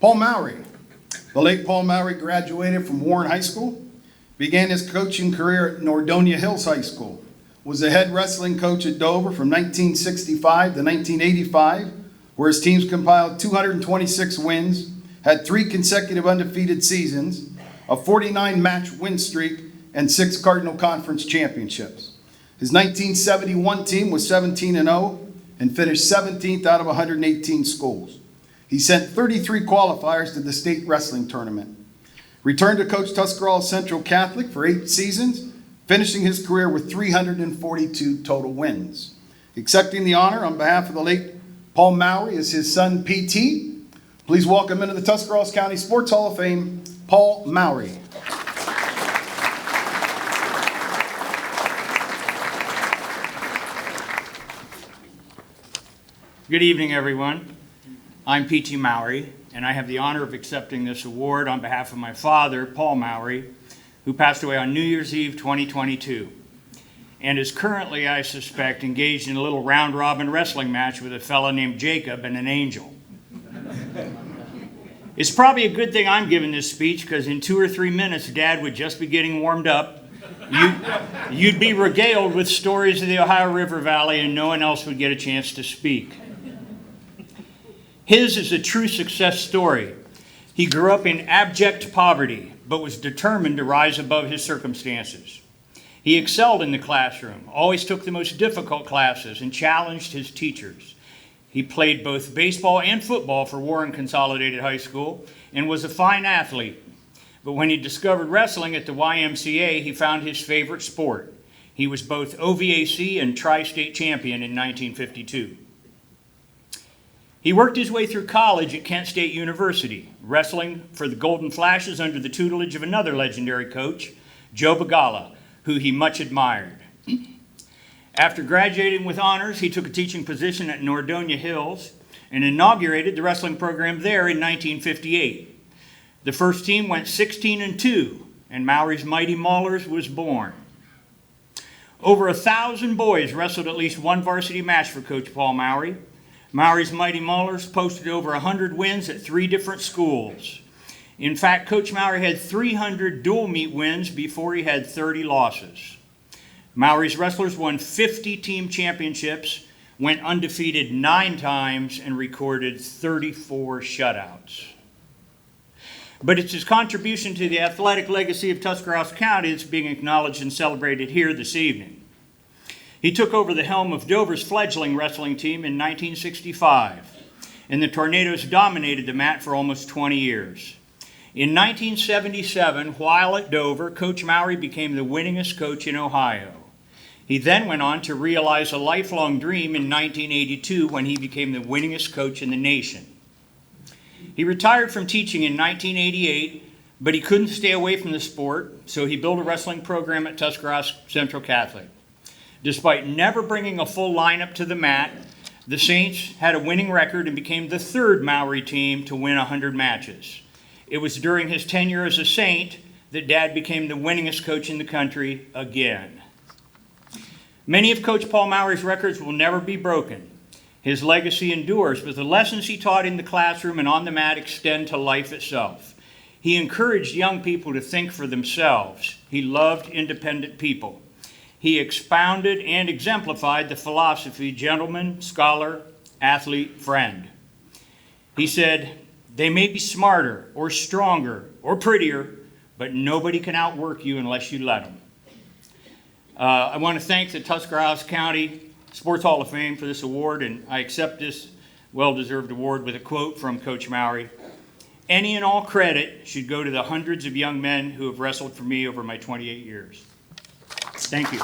Paul Mowrey. The late Paul Mowrey graduated from Warren High School, began his coaching career at Nordonia Hills High School, was the head wrestling coach at Dover from 1965 to 1985, where his teams compiled 226 wins, had 3 consecutive undefeated seasons, a 49-match win streak, and 6 Cardinal Conference championships. His 1971 team was 17-0 and finished 17th out of 118 schools. He sent 33 qualifiers to the state wrestling tournament. Returned to coach Tuscarawas Central Catholic for 8 seasons, finishing his career with 342 total wins. Accepting the honor on behalf of the late Paul Mowrey is his son, PT. Please welcome into the Tuscarawas County Sports Hall of Fame, Paul Mowrey. Good evening, everyone. I'm P.T. Mowrey, and I have the honor of accepting this award on behalf of my father, Paul Mowrey, who passed away on New Year's Eve 2022, and is currently, I suspect, engaged in a little round-robin wrestling match with a fella named Jacob and an angel. It's probably a good thing I'm giving this speech, because in 2 or 3 minutes, Dad would just be getting warmed up. You'd be regaled with stories of the Ohio River Valley, and no one else would get a chance to speak. His is a true success story. He grew up in abject poverty, but was determined to rise above his circumstances. He excelled in the classroom, always took the most difficult classes, and challenged his teachers. He played both baseball and football for Warren Consolidated High School and was a fine athlete. But when he discovered wrestling at the YMCA, he found his favorite sport. He was both OVAC and tri-state champion in 1952. He worked his way through college at Kent State University, wrestling for the Golden Flashes under the tutelage of another legendary coach, Joe Bagala, who he much admired. After graduating with honors, he took a teaching position at Nordonia Hills and inaugurated the wrestling program there in 1958. The first team went 16-2, and Mowrey's Mighty Maulers was born. Over 1,000 boys wrestled at least one varsity match for Coach Paul Mowrey. Mowrey's Mighty Maulers posted over 100 wins at 3 different schools. In fact, Coach Mowrey had 300 dual meet wins before he had 30 losses. Mowrey's wrestlers won 50 team championships, went undefeated 9 times, and recorded 34 shutouts. But it's his contribution to the athletic legacy of Tuscarawas County that's being acknowledged and celebrated here this evening. He took over the helm of Dover's fledgling wrestling team in 1965, and the Tornadoes dominated the mat for almost 20 years. In 1977, while at Dover, Coach Mowrey became the winningest coach in Ohio. He then went on to realize a lifelong dream in 1982 when he became the winningest coach in the nation. He retired from teaching in 1988, but he couldn't stay away from the sport, so he built a wrestling program at Tuscarawas Central Catholic. Despite never bringing a full lineup to the mat, the Saints had a winning record and became the 3rd Mowrey team to win 100 matches. It was during his tenure as a Saint that Dad became the winningest coach in the country again. Many of Coach Paul Mowrey's records will never be broken. His legacy endures, but the lessons he taught in the classroom and on the mat extend to life itself. He encouraged young people to think for themselves. He loved independent people. He expounded and exemplified the philosophy, gentleman, scholar, athlete, friend. He said, "They may be smarter or stronger or prettier, but nobody can outwork you unless you let them." I want to thank the Tuscarawas County Sports Hall of Fame for this award, and I accept this well-deserved award with a quote from Coach Mowrey. "Any and all credit should go to the hundreds of young men who have wrestled for me over my 28 years. Thank you.